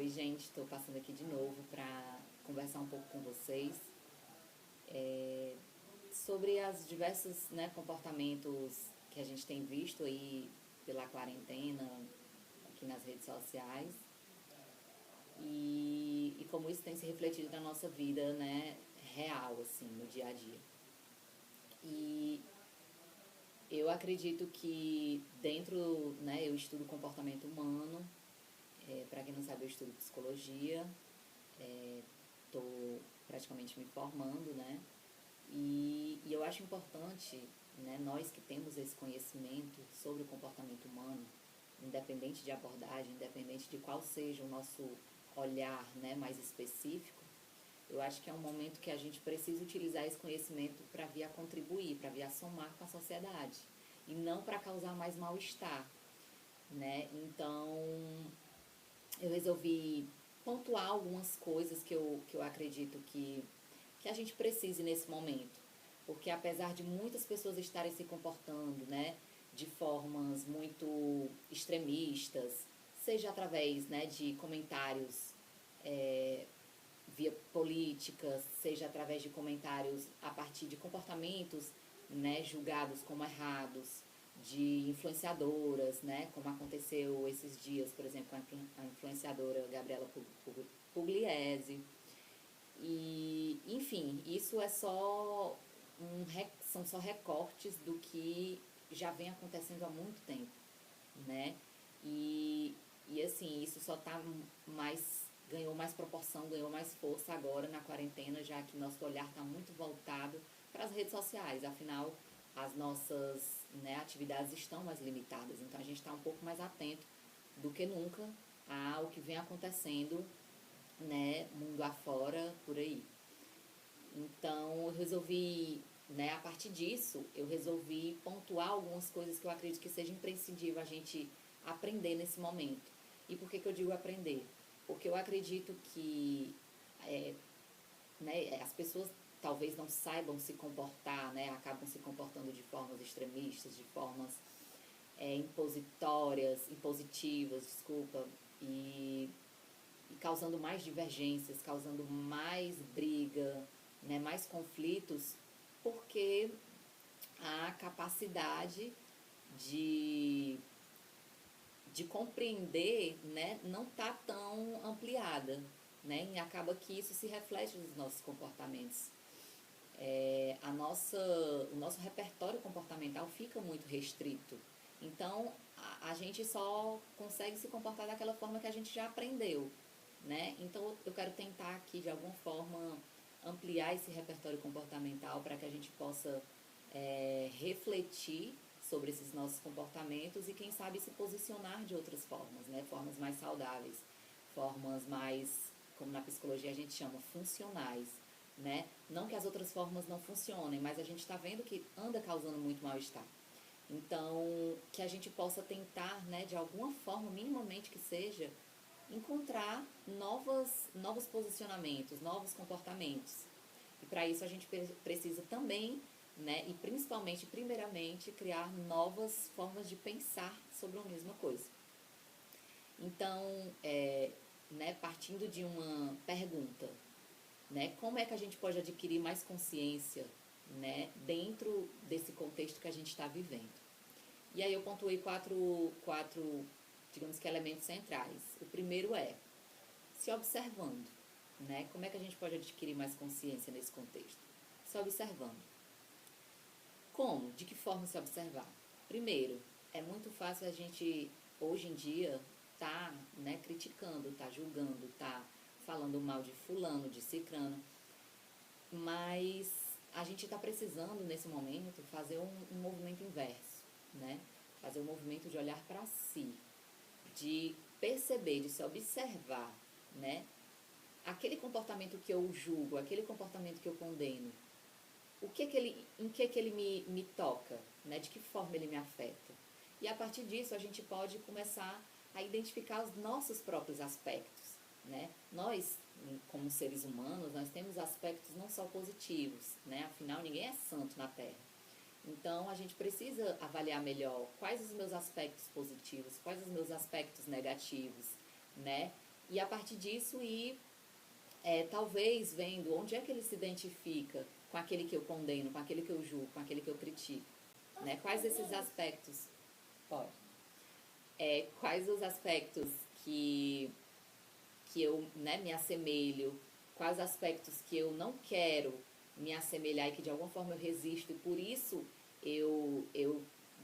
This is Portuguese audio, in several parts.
Oi, gente, estou passando aqui de novo para conversar um pouco com vocês sobre as diversos, né, comportamentos que a gente tem visto aí pela quarentena aqui nas redes sociais e como isso tem se refletido na nossa vida, né, real, assim, no dia a dia. E eu acredito que dentro, né, eu estudo comportamento humano, para quem não sabe, eu estudo psicologia, estou praticamente me formando, né? E eu acho importante, né, nós que temos esse conhecimento sobre o comportamento humano, independente de abordagem, independente de qual seja o nosso olhar, né, mais específico, eu acho que é um momento que a gente precisa utilizar esse conhecimento para vir a contribuir, para vir a somar com a sociedade, e não para causar mais mal-estar, né? Então, eu resolvi pontuar algumas coisas que eu acredito que a gente precise nesse momento. Porque apesar de muitas pessoas estarem se comportando, né, de formas muito extremistas, seja através, né, de comentários via política, seja através de comentários a partir de comportamentos, né, julgados como errados, de influenciadoras, né, como aconteceu esses dias, por exemplo, com a influenciadora Gabriela Pugliese. E, enfim, isso é só são só recortes do que já vem acontecendo há muito tempo, né? E assim, isso só tá ganhou mais proporção, ganhou mais força agora na quarentena, já que nosso olhar está muito voltado para as redes sociais. Afinal, as nossas, né, atividades estão mais limitadas, então a gente está um pouco mais atento do que nunca ao que vem acontecendo, né, mundo afora, por aí. Então, eu resolvi, né, a partir disso, eu resolvi pontuar algumas coisas que eu acredito que seja imprescindível a gente aprender nesse momento. E por que eu digo aprender? Porque eu acredito que né, as pessoas talvez não saibam se comportar, né, acabam se comportando de formas extremistas, de formas impositivas, desculpa, e causando mais divergências, causando mais briga, né, mais conflitos, porque a capacidade de, de compreender, né, não está tão ampliada, né, e acaba que isso se reflete nos nossos comportamentos. O nosso repertório comportamental fica muito restrito. Então, a gente só consegue se comportar daquela forma que a gente já aprendeu, né? Então, eu quero tentar aqui, de alguma forma, ampliar esse repertório comportamental para que a gente possa refletir sobre esses nossos comportamentos e, quem sabe, se posicionar de outras formas, né? Formas mais saudáveis, formas mais, como na psicologia a gente chama, funcionais, né? Não que as outras formas não funcionem, mas a gente está vendo que anda causando muito mal-estar. Então, que a gente possa tentar, né, de alguma forma, minimamente que seja, encontrar novos posicionamentos, novos comportamentos. E para isso a gente precisa também, né, e principalmente, primeiramente, criar novas formas de pensar sobre a mesma coisa. Então, né, partindo de uma pergunta, né, como é que a gente pode adquirir mais consciência, né, dentro desse contexto que a gente está vivendo? E aí eu pontuei quatro, digamos que, elementos centrais. O primeiro é se observando, né? Como é que a gente pode adquirir mais consciência nesse contexto? Se observando. Como? De que forma se observar? Primeiro, é muito fácil a gente, hoje em dia, né, criticando, julgando, falando mal de fulano, de cicrano, mas a gente está precisando, nesse momento, fazer um movimento inverso, né? Fazer um movimento de olhar para si, de perceber, de se observar, né? Aquele comportamento que eu julgo, aquele comportamento que eu condeno, em que ele me toca, né? De que forma ele me afeta. E a partir disso a gente pode começar a identificar os nossos próprios aspectos, né? Nós, como seres humanos, nós temos aspectos não só positivos, né? Afinal, ninguém é santo na Terra. Então, a gente precisa avaliar melhor quais os meus aspectos positivos, quais os meus aspectos negativos, né? E a partir disso ir, talvez vendo onde é que ele se identifica com aquele que eu condeno, com aquele que eu julgo, com aquele que eu critico. Né? Quais esses aspectos? Pode. Quais os aspectos que eu, né, me assemelho, quais aspectos que eu não quero me assemelhar e que de alguma forma eu resisto, e por isso eu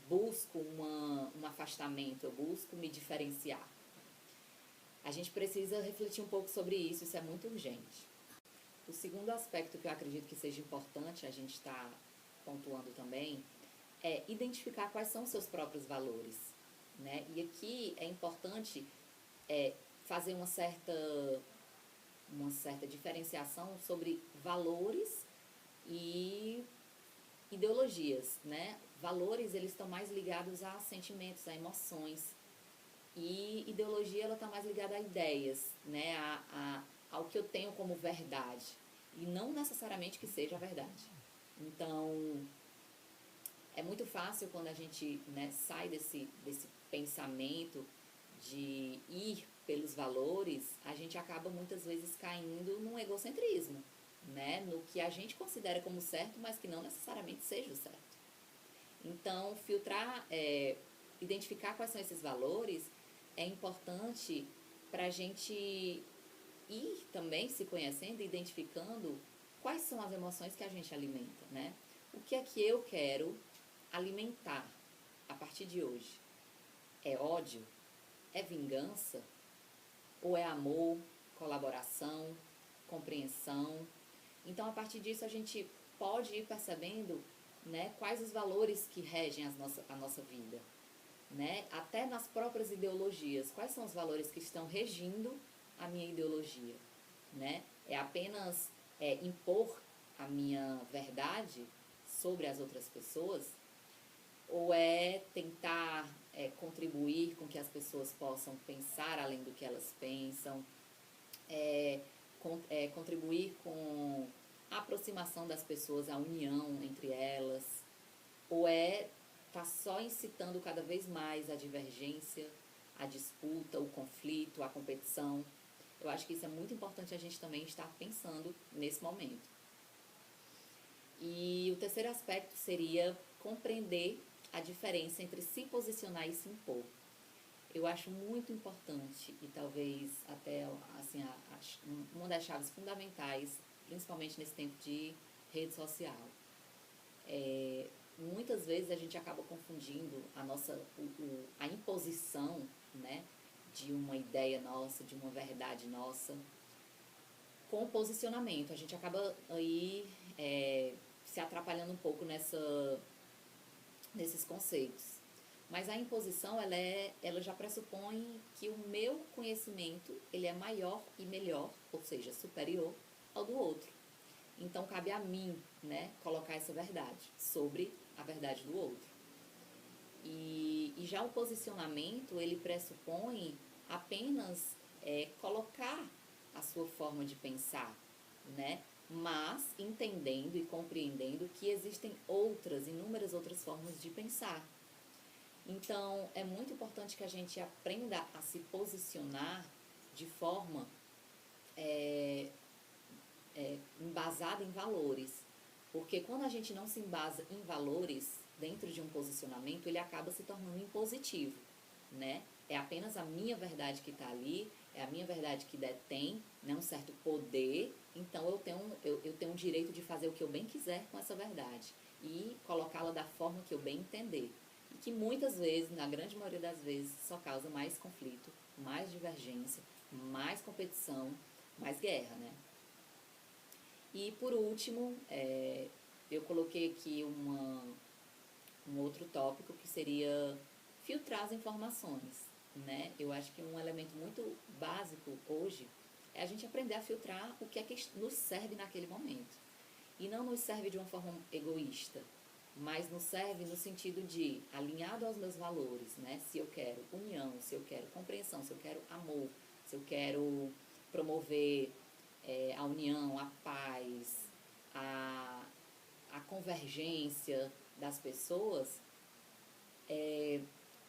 busco um afastamento, eu busco me diferenciar. A gente precisa refletir um pouco sobre isso é muito urgente. O segundo aspecto que eu acredito que seja importante a gente estar pontuando também é identificar quais são os seus próprios valores. Né? E aqui é importante fazer uma certa diferenciação sobre valores e ideologias, né? Valores, eles estão mais ligados a sentimentos, a emoções. E ideologia, ela está mais ligada a ideias, né? Ao que eu tenho como verdade. E não necessariamente que seja a verdade. Então, é muito fácil quando a gente, né, sai desse pensamento de ir pelos valores, a gente acaba muitas vezes caindo num egocentrismo, né? No que a gente considera como certo, mas que não necessariamente seja o certo. Então, filtrar, identificar quais são esses valores é importante para a gente ir também se conhecendo e identificando quais são as emoções que a gente alimenta, né? O que é que eu quero alimentar a partir de hoje? É ódio? É vingança? Ou é amor, colaboração, compreensão? Então, a partir disso, a gente pode ir percebendo, né, quais os valores que regem a nossa vida. Né? Até nas próprias ideologias, quais são os valores que estão regindo a minha ideologia? Né? É apenas impor a minha verdade sobre as outras pessoas? Ou é tentar contribuir com que as pessoas possam pensar além do que elas pensam, contribuir com a aproximação das pessoas, a união entre elas, ou tá só incitando cada vez mais a divergência, a disputa, o conflito, a competição? Eu acho que isso é muito importante a gente também estar pensando nesse momento. E o terceiro aspecto seria compreender a diferença entre se posicionar e se impor. Eu acho muito importante e talvez até assim, uma das chaves fundamentais, principalmente nesse tempo de rede social. Muitas vezes a gente acaba confundindo a imposição, né, de uma ideia nossa, de uma verdade nossa, com o posicionamento. A gente acaba aí se atrapalhando um pouco nesses conceitos. Mas a imposição, ela já pressupõe que o meu conhecimento ele é maior e melhor, ou seja, superior ao do outro. Então, cabe a mim, né, colocar essa verdade sobre a verdade do outro. E já o posicionamento, ele pressupõe apenas colocar a sua forma de pensar, né? Mas entendendo e compreendendo que existem inúmeras outras formas de pensar. Então, é muito importante que a gente aprenda a se posicionar de forma embasada em valores. Porque quando a gente não se embasa em valores dentro de um posicionamento, ele acaba se tornando impositivo, né? É apenas a minha verdade que está ali, é a minha verdade que detém, né, um certo poder, então eu tenho o direito de fazer o que eu bem quiser com essa verdade e colocá-la da forma que eu bem entender. E que muitas vezes, na grande maioria das vezes, só causa mais conflito, mais divergência, mais competição, mais guerra, né? E por último, eu coloquei aqui um outro tópico que seria filtrar as informações, né? Eu acho que um elemento muito básico hoje é a gente aprender a filtrar o que é que nos serve naquele momento. E não nos serve de uma forma egoísta, mas nos serve no sentido de alinhado aos meus valores, né? Se eu quero união, se eu quero compreensão, se eu quero amor, se eu quero promover a união, a paz, a convergência das pessoas,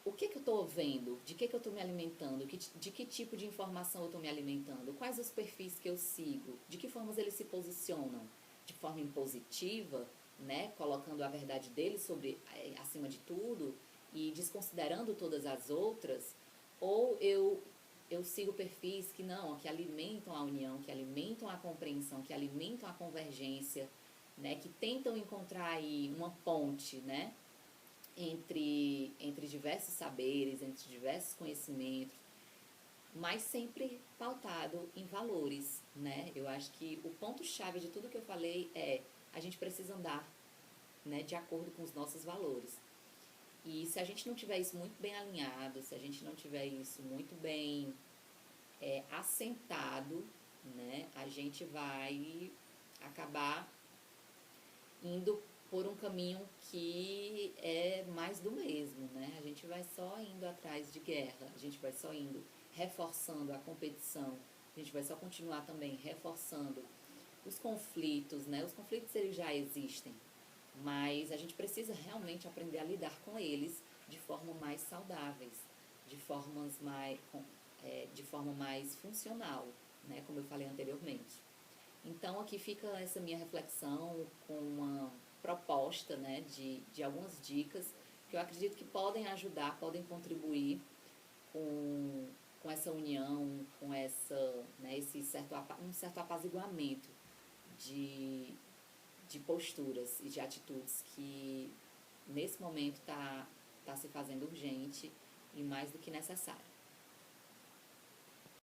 o que eu estou vendo, de que eu estou me alimentando, de que tipo de informação eu estou me alimentando, quais os perfis que eu sigo, de que formas eles se posicionam, de forma impositiva, né, colocando a verdade deles sobre, acima de tudo e desconsiderando todas as outras, ou eu sigo perfis que não, que alimentam a união, que alimentam a compreensão, que alimentam a convergência, né, que tentam encontrar aí uma ponte, né, entre diversos saberes, entre diversos conhecimentos, mas sempre pautado em valores, né? Eu acho que o ponto-chave de tudo que eu falei é a gente precisa andar, né, de acordo com os nossos valores. E se a gente não tiver isso muito bem alinhado, se a gente não tiver isso muito bem assentado, né, a gente vai acabar indo por um caminho que é mais do mesmo, né? A gente vai só indo atrás de guerra, a gente vai só indo reforçando a competição, a gente vai só continuar também reforçando os conflitos, né? Os conflitos eles já existem, mas a gente precisa realmente aprender a lidar com eles de forma mais saudáveis, de forma mais funcional, né? Como eu falei anteriormente. Então, aqui fica essa minha reflexão com uma proposta, né, de algumas dicas que eu acredito que podem ajudar, podem contribuir com essa união, com um certo apaziguamento de, de posturas e de atitudes que nesse momento está se fazendo urgente e mais do que necessário.